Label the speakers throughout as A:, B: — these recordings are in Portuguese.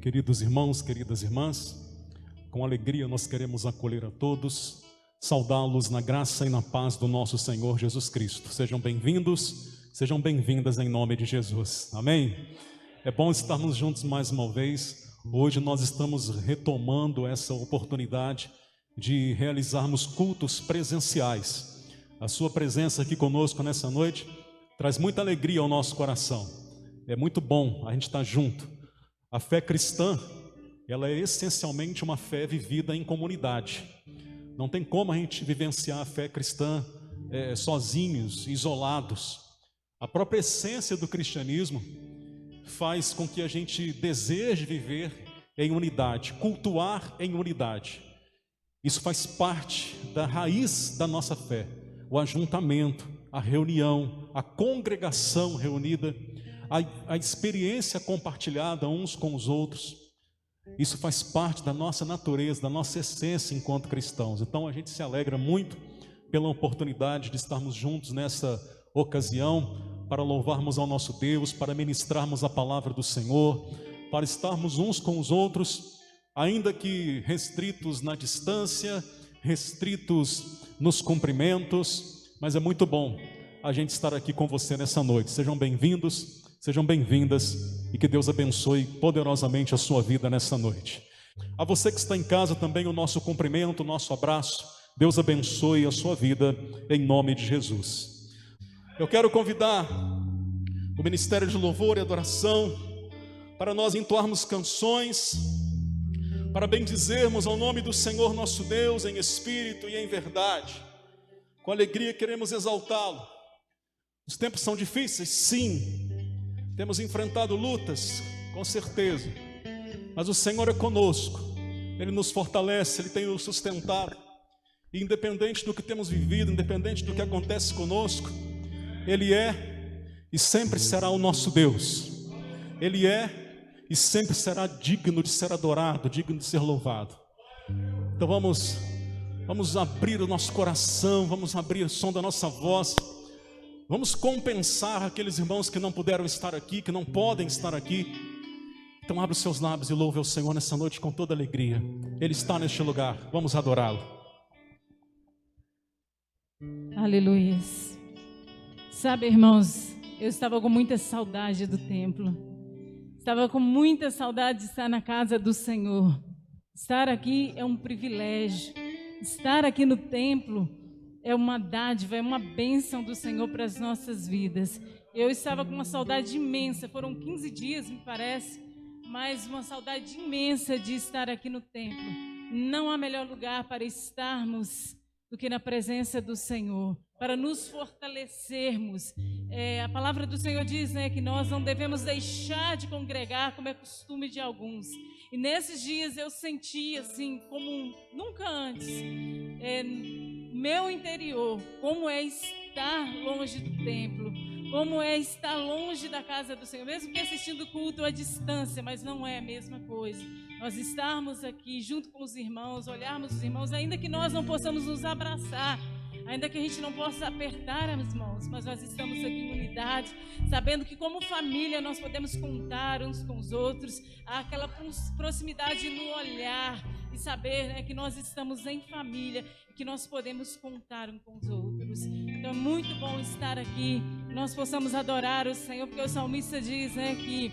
A: Queridos irmãos, queridas irmãs, com alegria nós queremos acolher a todos, saudá-los na graça e na paz do nosso Senhor Jesus Cristo. Sejam bem-vindos, sejam bem-vindas em nome de Jesus. Amém? É bom estarmos juntos mais uma vez. Hoje nós estamos retomando essa oportunidade de realizarmos cultos presenciais. A sua presença aqui conosco nessa noite traz muita alegria ao nosso coração. É muito bom a gente estar junto. A fé cristã, ela é essencialmente uma fé vivida em comunidade. Não tem como a gente vivenciar a fé cristã sozinhos, isolados. A própria essência do cristianismo faz com que a gente deseje viver em unidade, cultuar em unidade. Isso faz parte da raiz da nossa fé. O ajuntamento, a reunião, a congregação reunida, a experiência compartilhada uns com os outros. Isso faz parte da nossa natureza, da nossa essência enquanto cristãos. Então a gente se alegra muito pela oportunidade de estarmos juntos nessa ocasião para louvarmos ao nosso Deus, para ministrarmos a palavra do Senhor, para estarmos uns com os outros, ainda que restritos na distância, restritos nos cumprimentos, mas é muito bom a gente estar aqui com você nessa noite. Sejam bem-vindos, sejam bem-vindas e que Deus abençoe poderosamente a sua vida nessa noite. A você que está em casa também o nosso cumprimento, o nosso abraço. Deus abençoe a sua vida em nome de Jesus. Eu quero convidar o Ministério de Louvor e Adoração para nós entoarmos canções, para bendizermos ao nome do Senhor nosso Deus em espírito e em verdade. Com alegria queremos exaltá-lo. Os tempos são difíceis, sim. Temos enfrentado lutas, com certeza, mas o Senhor é conosco, Ele nos fortalece, Ele tem nos sustentado, e independente do que temos vivido, independente do que acontece conosco, Ele é e sempre será o nosso Deus. Ele é e sempre será digno de ser adorado, digno de ser louvado. Então vamos abrir o nosso coração, vamos abrir o som da nossa voz. Vamos compensar aqueles irmãos que não puderam estar aqui, que não podem estar aqui. Então abra os seus lábios e louve ao Senhor nessa noite com toda alegria. Ele está neste lugar, vamos adorá-lo.
B: Aleluia. Sabe, irmãos, eu estava com muita saudade do templo. Estava com muita saudade de estar na casa do Senhor. Estar aqui é um privilégio. Estar aqui no templo é uma dádiva, é uma bênção do Senhor para as nossas vidas. Eu estava com uma saudade imensa, foram 15 dias, me parece, mas uma saudade imensa de estar aqui no templo. Não há melhor lugar para estarmos do que na presença do Senhor, para nos fortalecermos. A palavra do Senhor diz, que nós não devemos deixar de congregar, como é costume de alguns. E nesses dias eu senti assim, como nunca antes, meu interior, como é estar longe do templo, como é estar longe da casa do Senhor, mesmo que assistindo culto à distância, mas não é a mesma coisa. Nós estarmos aqui junto com os irmãos, olharmos os irmãos, ainda que nós não possamos nos abraçar, ainda que a gente não possa apertar as mãos, mas nós estamos aqui em unidade, sabendo que como família nós podemos contar uns com os outros, há aquela proximidade no olhar e saber que nós estamos em família e que nós podemos contar uns com os outros. Então é muito bom estar aqui, nós possamos adorar o Senhor, porque o salmista diz que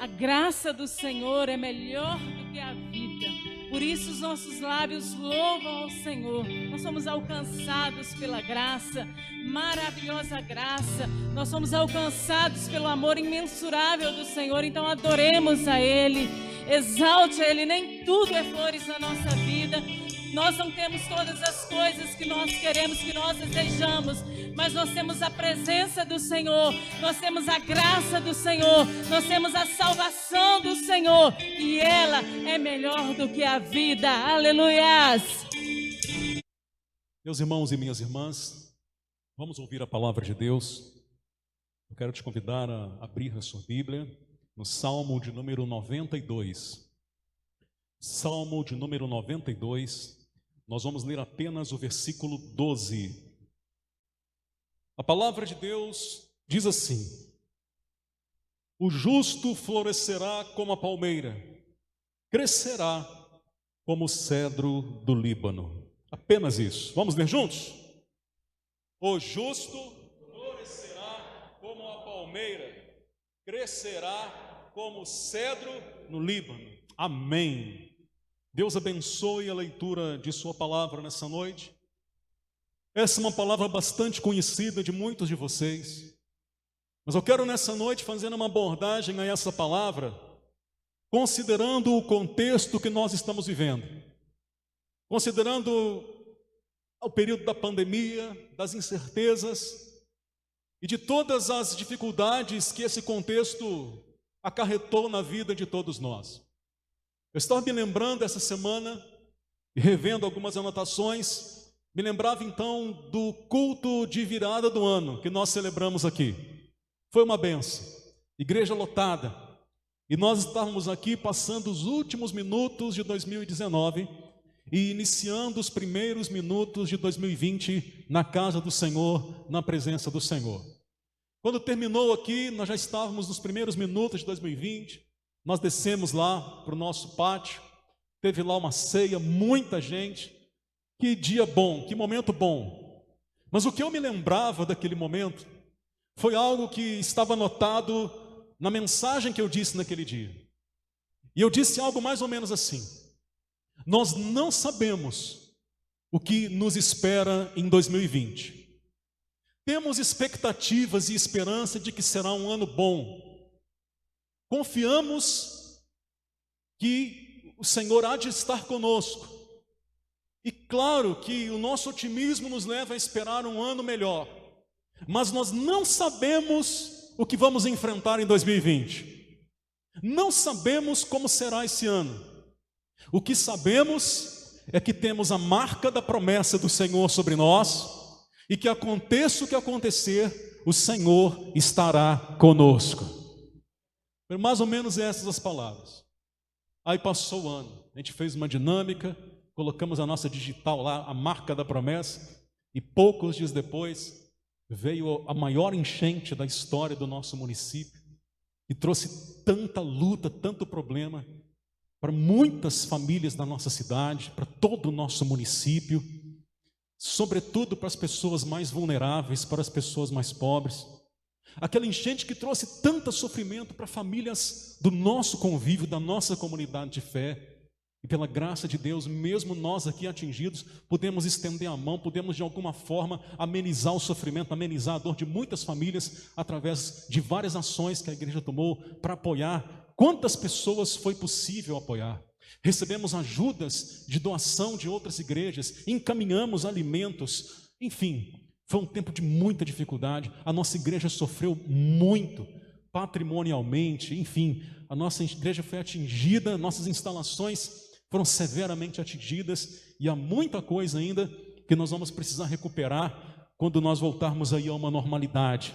B: a graça do Senhor é melhor do que a vida. Por isso os nossos lábios louvam ao Senhor. Nós somos alcançados pela graça, maravilhosa graça. Nós somos alcançados pelo amor imensurável do Senhor. Então adoremos a Ele, exalte a Ele. Nem tudo é flores na nossa vida. Nós não temos todas as coisas que nós queremos, que nós desejamos, mas nós temos a presença do Senhor, nós temos a graça do Senhor, nós temos a salvação do Senhor, e ela é melhor do que a vida. Aleluias!
A: Meus irmãos e minhas irmãs, vamos ouvir a palavra de Deus. Eu quero te convidar a abrir a sua Bíblia no Salmo de número 92. Salmo de número 92. Nós vamos ler apenas o versículo 12. A palavra de Deus diz assim: o justo florescerá como a palmeira, crescerá como o cedro do Líbano. Apenas isso. Vamos ler juntos? O justo florescerá como a palmeira, crescerá como o cedro no Líbano. Amém. Deus abençoe a leitura de sua palavra nessa noite. Essa é uma palavra bastante conhecida de muitos de vocês, mas eu quero nessa noite fazer uma abordagem a essa palavra, considerando o contexto que nós estamos vivendo, considerando o período da pandemia, das incertezas e de todas as dificuldades que esse contexto acarretou na vida de todos nós. Eu estava me lembrando essa semana, e revendo algumas anotações, me lembrava então do culto de virada do ano que nós celebramos aqui. Foi uma bênção, igreja lotada, e nós estávamos aqui passando os últimos minutos de 2019 e iniciando os primeiros minutos de 2020 na casa do Senhor, na presença do Senhor. Quando terminou aqui, nós já estávamos nos primeiros minutos de 2020, nós descemos lá para o nosso pátio, teve lá uma ceia, muita gente. Que dia bom, que momento bom. Mas o que eu me lembrava daquele momento foi algo que estava anotado na mensagem que eu disse naquele dia. E eu disse algo mais ou menos assim: nós não sabemos o que nos espera em 2020. Temos expectativas e esperança de que será um ano bom. Confiamos que o Senhor há de estar conosco. E claro que o nosso otimismo nos leva a esperar um ano melhor. Mas nós não sabemos o que vamos enfrentar em 2020. Não sabemos como será esse ano. O que sabemos é que temos a marca da promessa do Senhor sobre nós e que aconteça o que acontecer, o Senhor estará conosco. Mais ou menos essas as palavras. Aí passou o ano, a gente fez uma dinâmica, colocamos a nossa digital lá, a marca da promessa, e poucos dias depois veio a maior enchente da história do nosso município, e trouxe tanta luta, tanto problema para muitas famílias da nossa cidade, para todo o nosso município, sobretudo para as pessoas mais vulneráveis, para as pessoas mais pobres. Aquela enchente que trouxe tanto sofrimento para famílias do nosso convívio, da nossa comunidade de fé. E pela graça de Deus, mesmo nós aqui atingidos, podemos estender a mão, podemos de alguma forma amenizar o sofrimento, amenizar a dor de muitas famílias, através de várias ações que a igreja tomou para apoiar. Quantas pessoas foi possível apoiar? Recebemos ajudas de doação de outras igrejas, encaminhamos alimentos, enfim, foi um tempo de muita dificuldade. A nossa igreja sofreu muito, patrimonialmente, enfim, a nossa igreja foi atingida, nossas instalações foram severamente atingidas, e há muita coisa ainda que nós vamos precisar recuperar quando nós voltarmos aí a uma normalidade.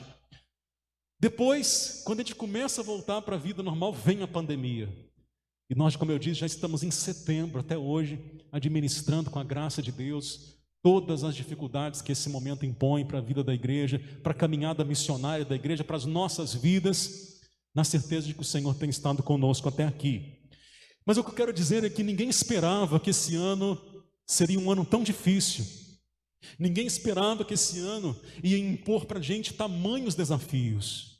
A: Depois, quando a gente começa a voltar para a vida normal, vem a pandemia. E nós, como eu disse, já estamos em setembro até hoje, administrando com a graça de Deus todas as dificuldades que esse momento impõe para a vida da igreja, para a caminhada missionária da igreja, para as nossas vidas, na certeza de que o Senhor tem estado conosco até aqui. Mas o que eu quero dizer é que ninguém esperava que esse ano seria um ano tão difícil. Ninguém esperava que esse ano ia impor para a gente tamanhos desafios.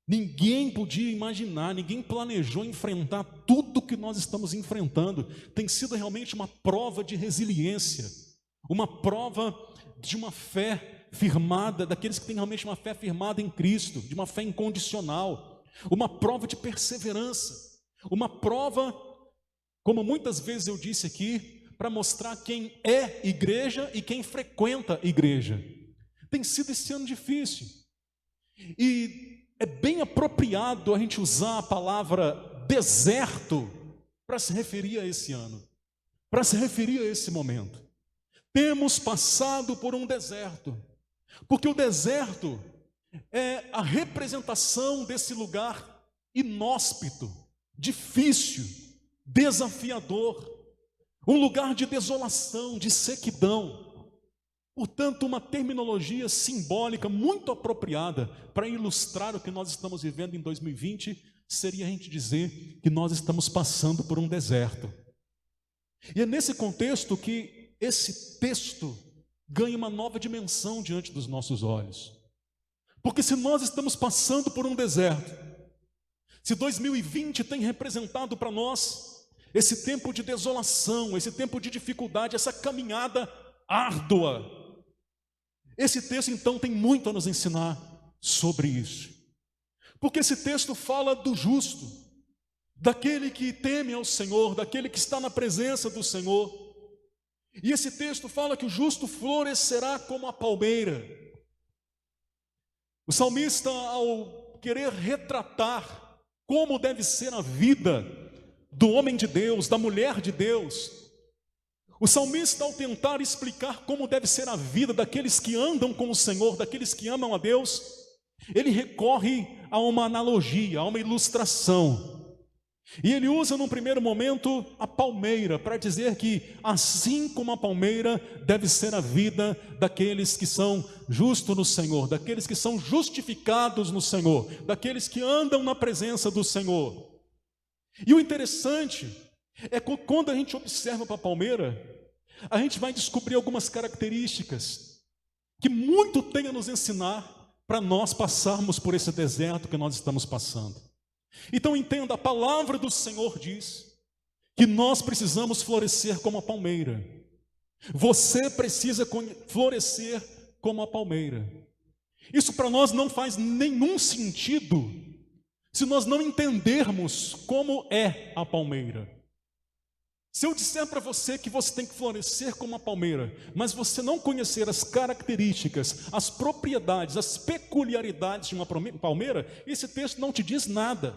A: Ninguém podia imaginar, ninguém planejou enfrentar tudo que nós estamos enfrentando. Tem sido realmente uma prova de resiliência, uma prova de uma fé firmada, daqueles que têm realmente uma fé firmada em Cristo, de uma fé incondicional, uma prova de perseverança, uma prova, como muitas vezes eu disse aqui, para mostrar quem é igreja e quem frequenta igreja. Tem sido esse ano difícil, e é bem apropriado a gente usar a palavra deserto para se referir a esse ano, para se referir a esse momento. Temos passado por um deserto, porque o deserto é a representação desse lugar inóspito, difícil, desafiador, um lugar de desolação, de sequidão. Portanto, uma terminologia simbólica muito apropriada para ilustrar o que nós estamos vivendo em 2020, seria a gente dizer que nós estamos passando por um deserto. E é nesse contexto que esse texto ganha uma nova dimensão diante dos nossos olhos. Porque se nós estamos passando por um deserto, se 2020 tem representado para nós esse tempo de desolação, esse tempo de dificuldade, essa caminhada árdua, esse texto então tem muito a nos ensinar sobre isso. Porque esse texto fala do justo, daquele que teme ao Senhor, daquele que está na presença do Senhor. E esse texto fala que o justo florescerá como a palmeira. O salmista, ao querer retratar como deve ser a vida do homem de Deus, da mulher de Deus, o salmista, ao tentar explicar como deve ser a vida daqueles que andam com o Senhor, daqueles que amam a Deus, ele recorre a uma analogia, a uma ilustração. E ele usa num primeiro momento a palmeira para dizer que assim como a palmeira deve ser a vida daqueles que são justos no Senhor, daqueles que são justificados no Senhor, daqueles que andam na presença do Senhor. E o interessante é que quando a gente observa para a palmeira, a gente vai descobrir algumas características que muito tem a nos ensinar para nós passarmos por esse deserto que nós estamos passando. Então entenda, a palavra do Senhor diz que nós precisamos florescer como a palmeira. Você precisa florescer como a palmeira. Isso para nós não faz nenhum sentido se nós não entendermos como é a palmeira. Se eu disser para você que você tem que florescer como a palmeira, mas você não conhecer as características, as propriedades, as peculiaridades de uma palmeira, esse texto não te diz nada.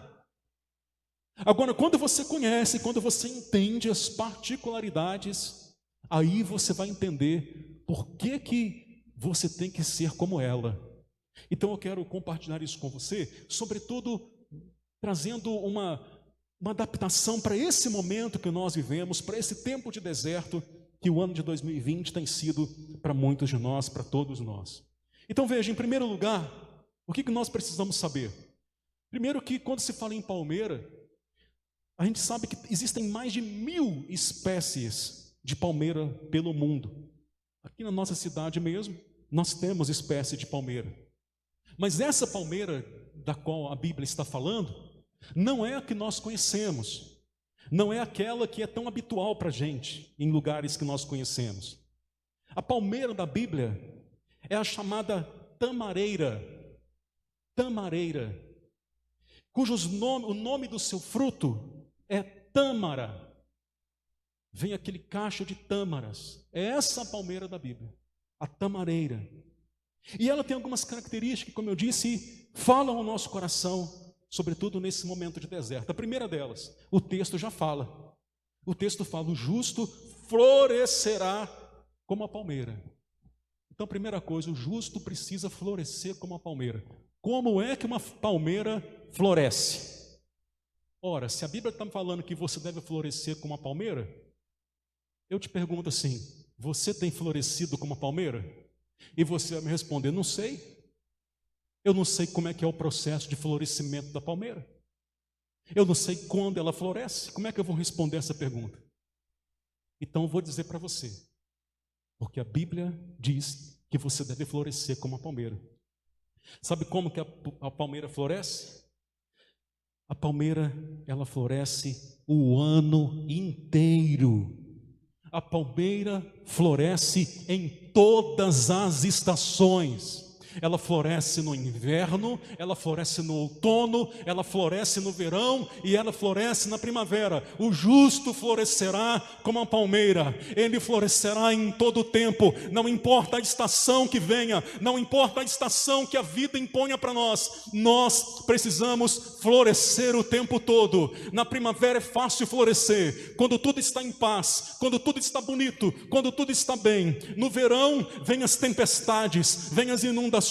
A: Agora, quando você conhece, quando você entende as particularidades, aí você vai entender por que você tem que ser como ela. Então eu quero compartilhar isso com você, sobretudo trazendo uma adaptação para esse momento que nós vivemos, para esse tempo de deserto que o ano de 2020 tem sido para muitos de nós, para todos nós. Então veja, em primeiro lugar, o que nós precisamos saber? Primeiro que quando se fala em palmeira, a gente sabe que existem mais de 1000 espécies de palmeira pelo mundo. Aqui na nossa cidade mesmo, nós temos espécie de palmeira. Mas essa palmeira da qual a Bíblia está falando, não é a que nós conhecemos, não é aquela que é tão habitual para a gente, em lugares que nós conhecemos. A palmeira da Bíblia é a chamada tamareira, o nome do seu fruto é tâmara. Vem aquele cacho de tâmaras, é essa a palmeira da Bíblia, a tamareira. E ela tem algumas características que, como eu disse, falam ao nosso coração, sobretudo nesse momento de deserto. A primeira delas, o texto já fala. O texto fala, o justo florescerá como a palmeira. Então, primeira coisa, o justo precisa florescer como a palmeira. Como é que uma palmeira floresce? Ora, se a Bíblia está falando que você deve florescer como a palmeira, eu te pergunto assim, você tem florescido como a palmeira? E você vai me responder, não sei. Eu não sei como é que é o processo de florescimento da palmeira. Eu não sei quando ela floresce. Como é que eu vou responder essa pergunta? Então eu vou dizer para você, porque a Bíblia diz que você deve florescer como a palmeira. Sabe como que a palmeira floresce? A palmeira, ela floresce o ano inteiro. A palmeira floresce em todas as estações. Ela floresce no inverno, ela floresce no outono, ela floresce no verão e ela floresce na primavera. O justo florescerá como a palmeira, ele florescerá em todo o tempo, não importa a estação que venha, não importa a estação que a vida imponha para nós, nós precisamos florescer o tempo todo. Na primavera é fácil florescer, quando tudo está em paz, quando tudo está bonito, quando tudo está bem. No verão, vem as tempestades, vem as inundações.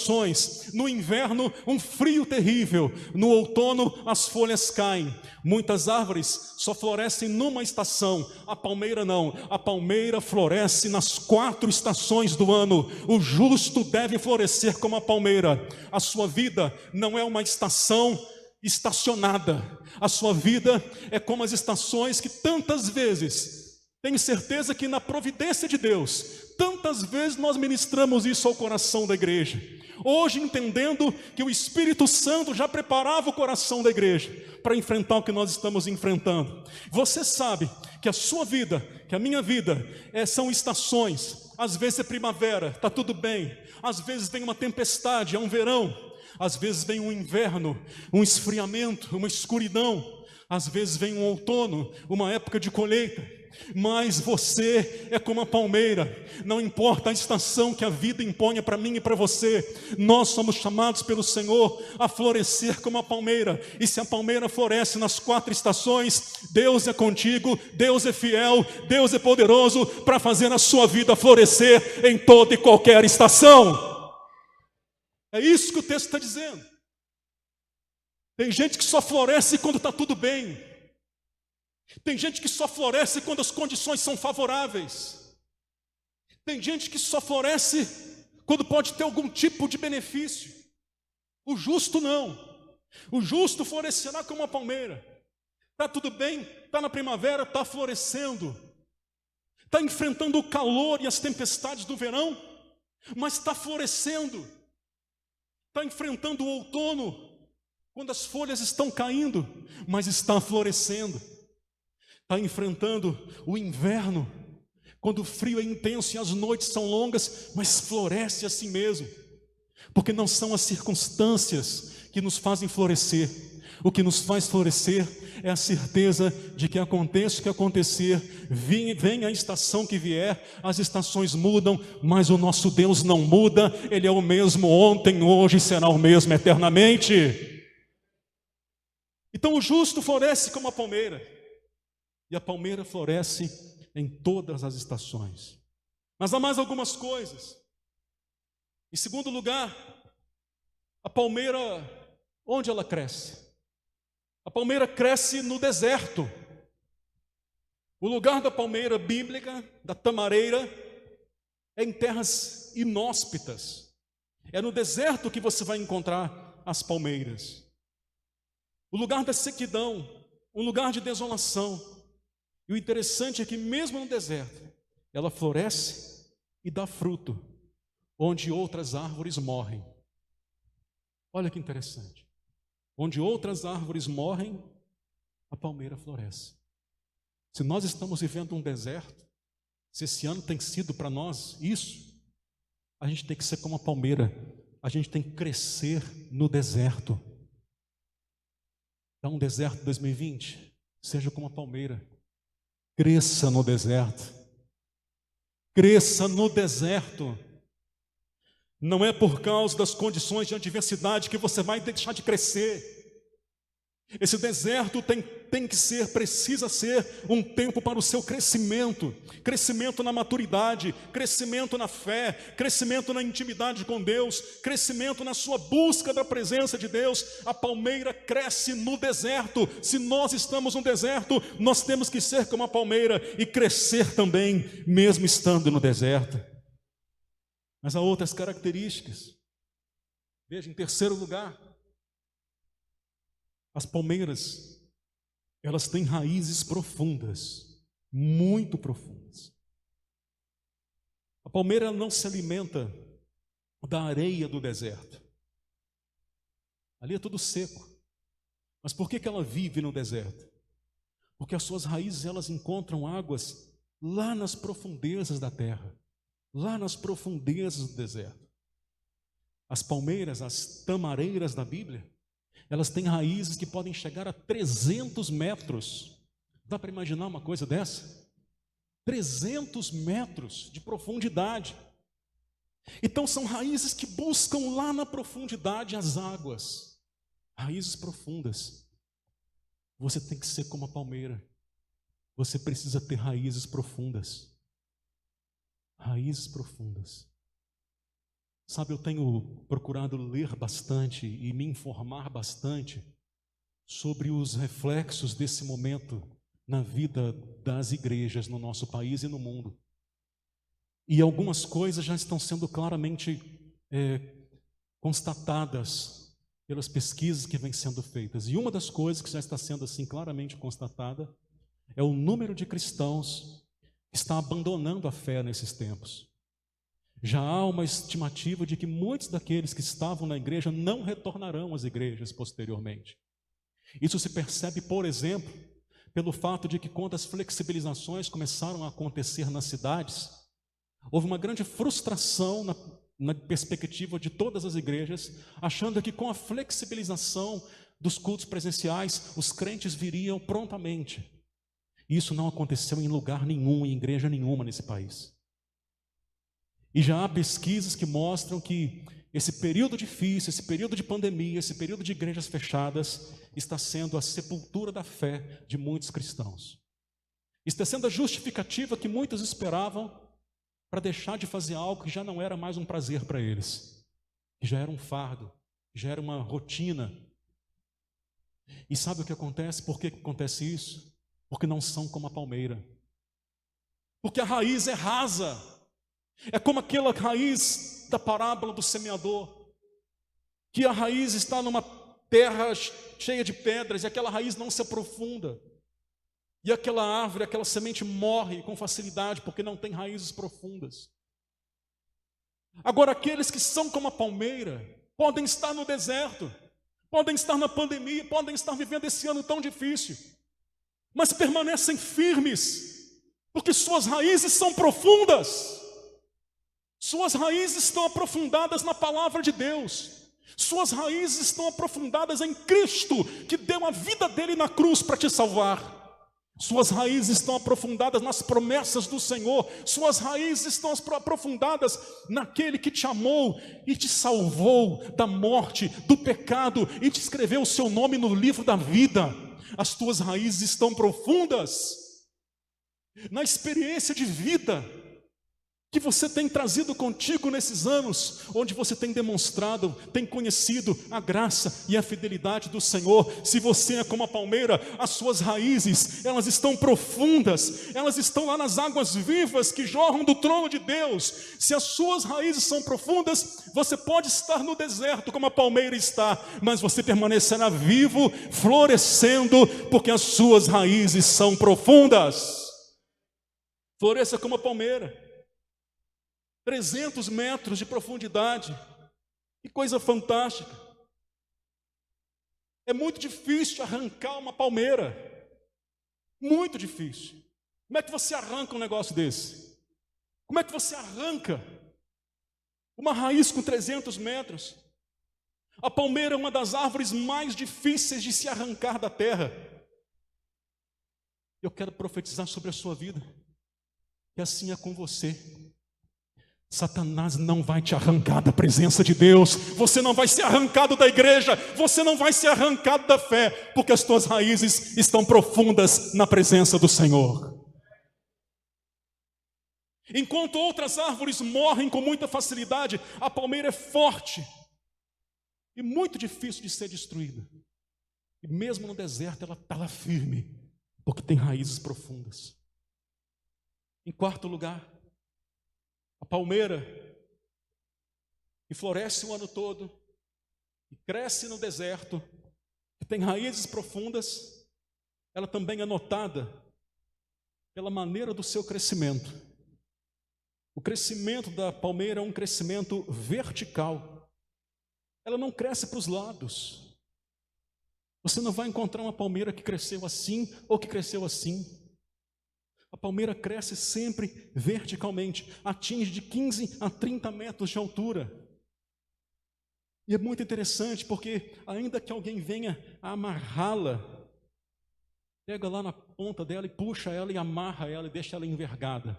A: No inverno, um frio terrível. No outono, as folhas caem. Muitas árvores só florescem numa estação. A palmeira não. A palmeira floresce nas 4 estações do ano. O justo deve florescer como a palmeira. A sua vida não é uma estação estacionada. A sua vida é como as estações que tantas vezes, tenho certeza que na providência de Deus, tantas vezes nós ministramos isso ao coração da igreja. Hoje entendendo que o Espírito Santo já preparava o coração da igreja para enfrentar o que nós estamos enfrentando. Você sabe que a sua vida, que a minha vida, são estações. Às vezes é primavera, está tudo bem. Às vezes vem uma tempestade, é um verão. Às vezes vem um inverno, um esfriamento, uma escuridão. Às vezes vem um outono, uma época de colheita. Mas você é como a palmeira. Não importa a estação que a vida imponha para mim e para você, nós somos chamados pelo Senhor a florescer como a palmeira. E se a palmeira floresce nas 4 estações, Deus é contigo, Deus é fiel, Deus é poderoso para fazer a sua vida florescer em toda e qualquer estação. É isso que o texto está dizendo. Tem gente que só floresce quando está tudo bem. Tem gente que só floresce quando as condições são favoráveis. Tem gente que só floresce quando pode ter algum tipo de benefício. O justo não. O justo florescerá como uma palmeira. Está tudo bem, está na primavera, está florescendo. Está enfrentando o calor e as tempestades do verão, mas está florescendo. Está enfrentando o outono, quando as folhas estão caindo, mas está florescendo. Está enfrentando o inverno, quando o frio é intenso e as noites são longas, mas floresce assim mesmo, porque não são as circunstâncias que nos fazem florescer. O que nos faz florescer é a certeza de que aconteça o que acontecer, venha a estação que vier, as estações mudam, mas o nosso Deus não muda. Ele é o mesmo ontem, hoje e será o mesmo eternamente. Então o justo floresce como a palmeira. E a palmeira floresce em todas as estações. Mas há mais algumas coisas. Em segundo lugar, a palmeira, onde ela cresce? A palmeira cresce no deserto. O lugar da palmeira bíblica, da tamareira, é em terras inóspitas. É no deserto que você vai encontrar as palmeiras. O lugar da sequidão, um lugar de desolação. E o interessante é que mesmo no deserto, ela floresce e dá fruto, onde outras árvores morrem. Olha que interessante. Onde outras árvores morrem, a palmeira floresce. Se nós estamos vivendo um deserto, se esse ano tem sido para nós isso, a gente tem que ser como a palmeira. A gente tem que crescer no deserto. Então, um deserto 2020, seja como a palmeira. Cresça no deserto. Cresça no deserto. Não é por causa das condições de adversidade que você vai deixar de crescer. Esse deserto precisa ser um tempo para o seu crescimento. Crescimento na maturidade, crescimento na fé, crescimento na intimidade com Deus, crescimento na sua busca da presença de Deus. A palmeira cresce no deserto. Se nós estamos no deserto, nós temos que ser como a palmeira e crescer também, mesmo estando no deserto. Mas há outras características. Veja, em terceiro lugar, as palmeiras, elas têm raízes profundas, muito profundas. A palmeira não se alimenta da areia do deserto. Ali é tudo seco. Mas por que ela vive no deserto? Porque as suas raízes, elas encontram águas lá nas profundezas da terra, lá nas profundezas do deserto. As palmeiras, as tamareiras da Bíblia, elas têm raízes que podem chegar a 300 metros. Dá para imaginar uma coisa dessa? 300 metros de profundidade. Então são raízes que buscam lá na profundidade as águas. Raízes profundas. Você tem que ser como a palmeira. Você precisa ter raízes profundas. Raízes profundas. Sabe, eu tenho procurado ler bastante e me informar bastante sobre os reflexos desse momento na vida das igrejas no nosso país e no mundo. E algumas coisas já estão sendo claramente constatadas. pelas pesquisas que vêm sendo feitas. E uma das coisas que já está sendo assim claramente constatada é o número de cristãos que está abandonando a fé nesses tempos. Já há uma estimativa de que muitos daqueles que estavam na igreja não retornarão às igrejas posteriormente. Isso se percebe, por exemplo, pelo fato de que quando as flexibilizações começaram a acontecer nas cidades, houve uma grande frustração na perspectiva de todas as igrejas, achando que com a flexibilização dos cultos presenciais, os crentes viriam prontamente. Isso não aconteceu em lugar nenhum, em igreja nenhuma nesse país. E já há pesquisas que mostram que esse período difícil, esse período de pandemia, esse período de igrejas fechadas, está sendo a sepultura da fé de muitos cristãos. Está sendo a justificativa que muitos esperavam para deixar de fazer algo que já não era mais um prazer para eles, que já era um fardo, que já era uma rotina. E sabe o que acontece? Por que acontece isso? Porque não são como a palmeira. Porque a raiz é rasa. É como aquela raiz da parábola do semeador, que a raiz está numa terra cheia de pedras e aquela raiz não se aprofunda. E aquela árvore, aquela semente morre com facilidade porque não tem raízes profundas. Agora, aqueles que são como a palmeira podem estar no deserto, podem estar na pandemia, podem estar vivendo esse ano tão difícil, mas permanecem firmes, porque suas raízes são profundas. Suas raízes estão aprofundadas na palavra de Deus. Suas raízes estão aprofundadas em Cristo, que deu a vida dele na cruz para te salvar. Suas raízes estão aprofundadas nas promessas do Senhor. Suas raízes estão aprofundadas naquele que te amou e te salvou da morte, do pecado e te escreveu o seu nome no livro da vida. As tuas raízes estão profundas na experiência de vida que você tem trazido contigo nesses anos, onde você tem demonstrado, tem conhecido a graça e a fidelidade do Senhor. Se você é como a palmeira, as suas raízes, elas estão profundas, elas estão lá nas águas vivas que jorram do trono de Deus. Se as suas raízes são profundas, você pode estar no deserto como a palmeira está, mas você permanecerá vivo, florescendo, porque as suas raízes são profundas. Floresça como a palmeira. 300 metros de profundidade, que coisa fantástica. É muito difícil arrancar uma palmeira, muito difícil. Como é que você arranca um negócio desse? Como é que você arranca uma raiz com 300 metros? A palmeira é uma das árvores mais difíceis de se arrancar da terra. Eu quero profetizar sobre a sua vida, que assim é com você. Satanás não vai te arrancar da presença de Deus, você não vai ser arrancado da igreja, você não vai ser arrancado da fé, porque as tuas raízes estão profundas na presença do Senhor. Enquanto outras árvores morrem com muita facilidade, a palmeira é forte e muito difícil de ser destruída. E mesmo no deserto ela está lá firme, porque tem raízes profundas. Em quarto lugar, a palmeira, que floresce o ano todo, e cresce no deserto, que tem raízes profundas, ela também é notada pela maneira do seu crescimento. O crescimento da palmeira é um crescimento vertical. Ela não cresce para os lados. Você não vai encontrar uma palmeira que cresceu assim ou que cresceu assim. A palmeira cresce sempre verticalmente, atinge de 15 a 30 metros de altura. E é muito interessante porque ainda que alguém venha a amarrá-la, pega lá na ponta dela e puxa ela e amarra ela e deixa ela envergada,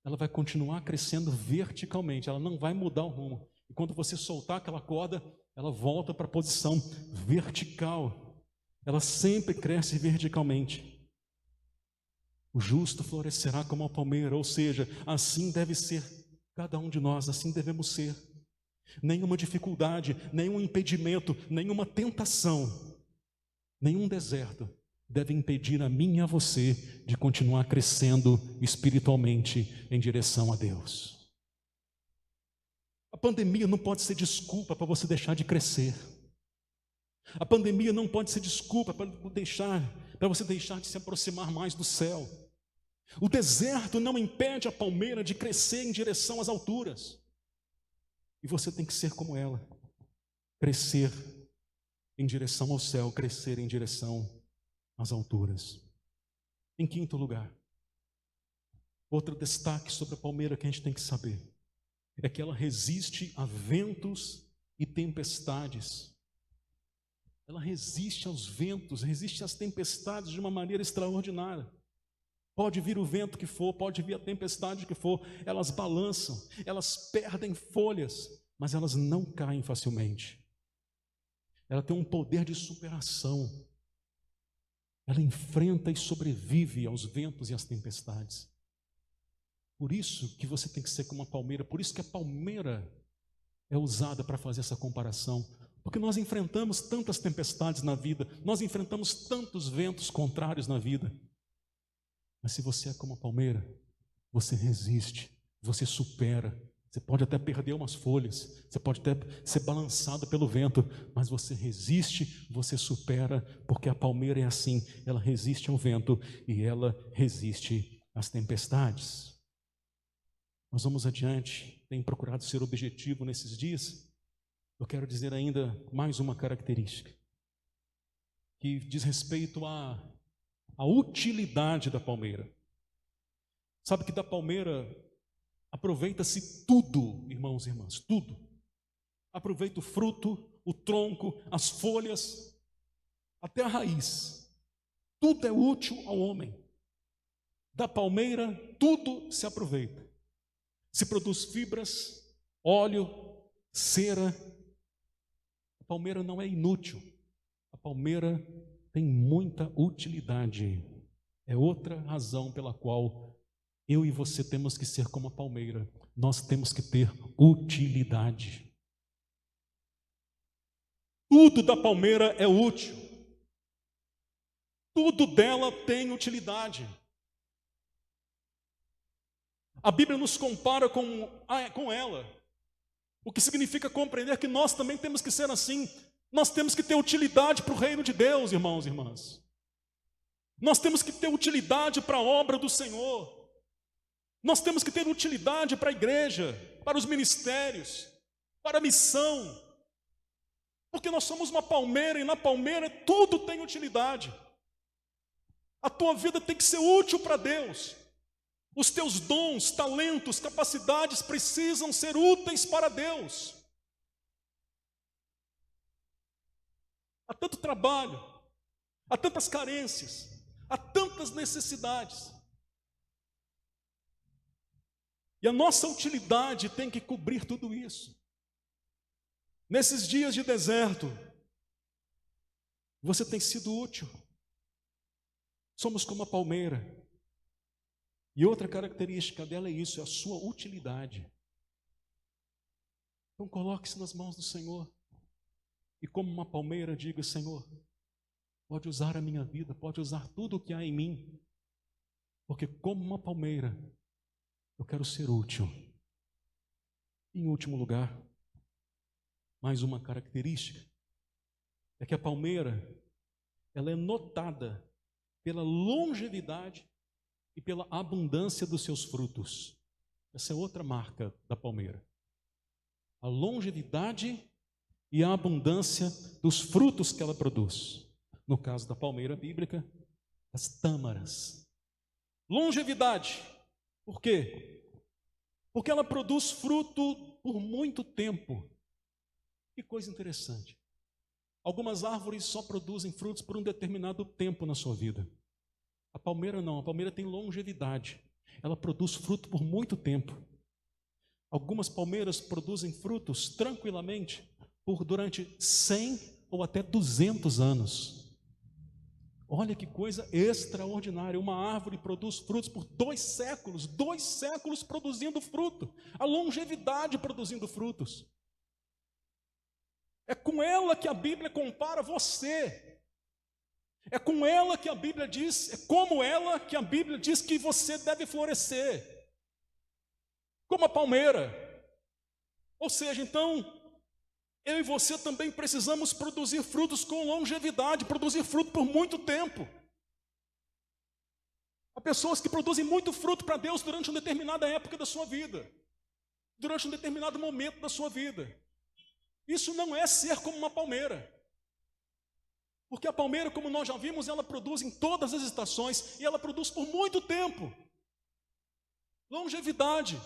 A: ela vai continuar crescendo verticalmente, ela não vai mudar o rumo. E quando você soltar aquela corda, ela volta para a posição vertical. Ela sempre cresce verticalmente. O justo florescerá como a palmeira, ou seja, assim deve ser cada um de nós, assim devemos ser. Nenhuma dificuldade, nenhum impedimento, nenhuma tentação, nenhum deserto deve impedir a mim e a você de continuar crescendo espiritualmente em direção a Deus. A pandemia não pode ser desculpa para você deixar de crescer. A pandemia não pode ser desculpa para você deixar de se aproximar mais do céu. O deserto não impede a palmeira de crescer em direção às alturas. E você tem que ser como ela. Crescer em direção ao céu, crescer em direção às alturas. Em quinto lugar, outro destaque sobre a palmeira que a gente tem que saber é que ela resiste a ventos e tempestades. Ela resiste aos ventos, resiste às tempestades de uma maneira extraordinária. Pode vir o vento que for, pode vir a tempestade que for, elas balançam, elas perdem folhas, mas elas não caem facilmente. Ela tem um poder de superação. Ela enfrenta e sobrevive aos ventos e às tempestades. Por isso que você tem que ser como uma palmeira, por isso que a palmeira é usada para fazer essa comparação. Porque nós enfrentamos tantas tempestades na vida, nós enfrentamos tantos ventos contrários na vida. Mas se você é como a palmeira, você resiste, você supera. Você pode até perder umas folhas, você pode até ser balançado pelo vento, mas você resiste, você supera, porque a palmeira é assim, ela resiste ao vento e ela resiste às tempestades. Nós vamos adiante, tenho procurado ser objetivo nesses dias. Eu quero dizer ainda mais uma característica, que diz respeito à utilidade da palmeira. Sabe que da palmeira aproveita-se tudo, irmãos e irmãs, tudo. Aproveita o fruto, o tronco, as folhas, até a raiz. Tudo é útil ao homem. Da palmeira, tudo se aproveita. Se produz fibras, óleo, cera. A palmeira não é inútil. A palmeira tem muita utilidade. É outra razão pela qual eu e você temos que ser como a palmeira. Nós temos que ter utilidade. Tudo da palmeira é útil. Tudo dela tem utilidade. A Bíblia nos compara com ela. O que significa compreender que nós também temos que ser assim. Nós temos que ter utilidade para o reino de Deus, irmãos e irmãs. Nós temos que ter utilidade para a obra do Senhor. Nós temos que ter utilidade para a igreja, para os ministérios, para a missão. Porque nós somos uma palmeira e na palmeira tudo tem utilidade. A tua vida tem que ser útil para Deus. Os teus dons, talentos, capacidades precisam ser úteis para Deus. Há tanto trabalho, há tantas carências, há tantas necessidades. E a nossa utilidade tem que cobrir tudo isso. Nesses dias de deserto, você tem sido útil. Somos como a palmeira. E outra característica dela é isso, é a sua utilidade. Então coloque-se nas mãos do Senhor. E como uma palmeira, diga: Senhor, pode usar a minha vida, pode usar tudo o que há em mim. Porque como uma palmeira, eu quero ser útil. Em último lugar, mais uma característica, é que a palmeira, ela é notada pela longevidade e pela abundância dos seus frutos. Essa é outra marca da palmeira. A longevidade e a abundância dos frutos que ela produz. No caso da palmeira bíblica, as tâmaras. Longevidade. Por quê? Porque ela produz fruto por muito tempo. Que coisa interessante. Algumas árvores só produzem frutos por um determinado tempo na sua vida. A palmeira não, a palmeira tem longevidade. Ela produz fruto por muito tempo. Algumas palmeiras produzem frutos tranquilamente durante 100 ou até 200 anos. Olha que coisa extraordinária. Uma árvore produz frutos por 2 séculos produzindo fruto. A longevidade produzindo frutos. É com ela que a Bíblia compara você. É com ela que a Bíblia diz, é como ela que a Bíblia diz que você deve florescer. Como a palmeira. Ou seja, então, eu e você também precisamos produzir frutos com longevidade, produzir fruto por muito tempo. Há pessoas que produzem muito fruto para Deus durante uma determinada época da sua vida, durante um determinado momento da sua vida. Isso não é ser como uma palmeira. Porque a palmeira, como nós já vimos, ela produz em todas as estações e ela produz por muito tempo. Longevidade.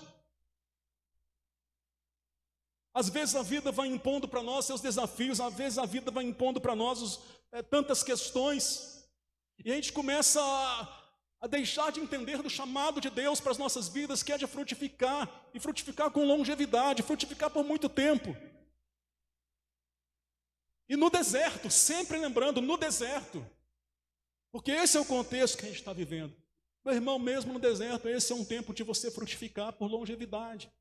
A: Às vezes a vida vai impondo para nós seus desafios, às vezes a vida vai impondo para nós tantas questões, e a gente começa a deixar de entender do chamado de Deus para as nossas vidas, que é de frutificar, e frutificar com longevidade, frutificar por muito tempo. E no deserto, sempre lembrando, no deserto, porque esse é o contexto que a gente está vivendo. Meu irmão, mesmo no deserto, esse é um tempo de você frutificar por longevidade.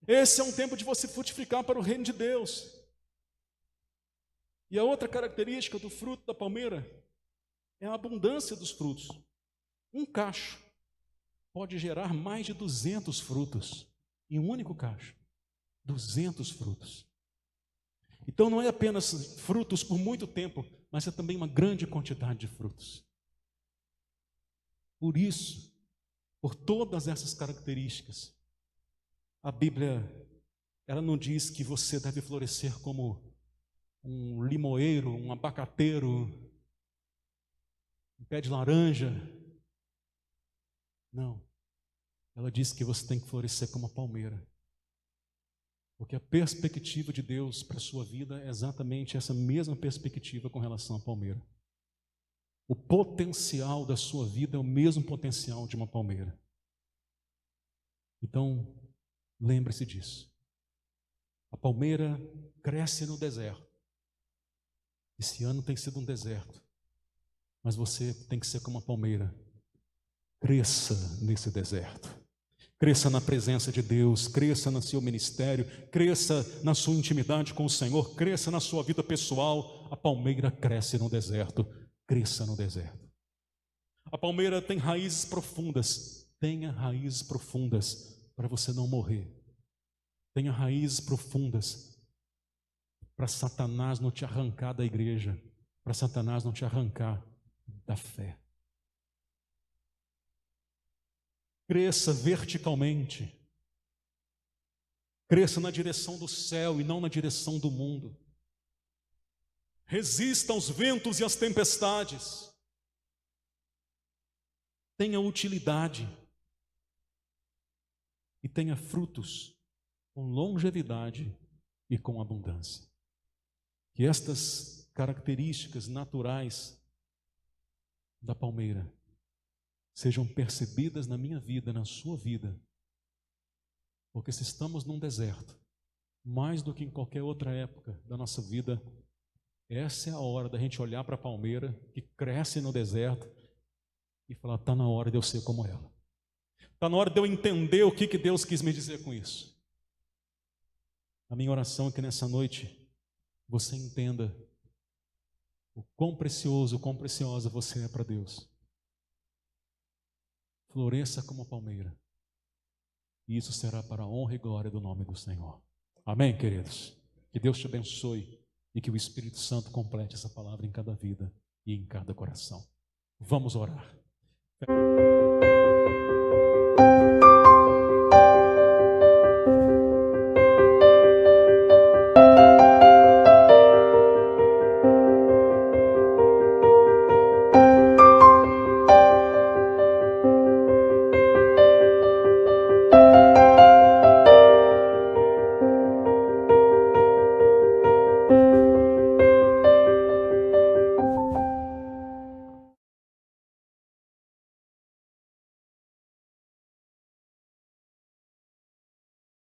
A: Esse é um tempo de você frutificar para o reino de Deus. E a outra característica do fruto da palmeira é a abundância dos frutos. Um cacho pode gerar mais de 200 frutos em um único cacho. 200 frutos. Então não é apenas frutos por muito tempo, mas é também uma grande quantidade de frutos. Por isso, por todas essas características, a Bíblia, ela não diz que você deve florescer como um limoeiro, um abacateiro, um pé de laranja. Não. Ela diz que você tem que florescer como uma palmeira. Porque a perspectiva de Deus para a sua vida é exatamente essa mesma perspectiva com relação à palmeira. O potencial da sua vida é o mesmo potencial de uma palmeira. Então, lembre-se disso. A palmeira cresce no deserto. Esse ano tem sido um deserto. Mas você tem que ser como uma palmeira. Cresça nesse deserto. Cresça na presença de Deus. Cresça no seu ministério. Cresça na sua intimidade com o Senhor. Cresça na sua vida pessoal. A palmeira cresce no deserto. Cresça no deserto. A palmeira tem raízes profundas. Tenha raízes profundas para você não morrer. Tenha raízes profundas para Satanás não te arrancar da igreja, para Satanás não te arrancar da fé. Cresça verticalmente. Cresça na direção do céu e não na direção do mundo. Resista aos ventos e às tempestades. Tenha utilidade. E tenha frutos com longevidade e com abundância. Que estas características naturais da palmeira sejam percebidas na minha vida, na sua vida. Porque se estamos num deserto, mais do que em qualquer outra época da nossa vida, essa é a hora da gente olhar para a palmeira que cresce no deserto e falar, está na hora de eu ser como ela. Está na hora de eu entender o que Deus quis me dizer com isso. A minha oração é que nessa noite você entenda o quão precioso, quão preciosa você é para Deus. Floresça como a palmeira. E isso será para a honra e glória do nome do Senhor. Amém, queridos? Que Deus te abençoe e que o Espírito Santo complete essa palavra em cada vida e em cada coração. Vamos orar.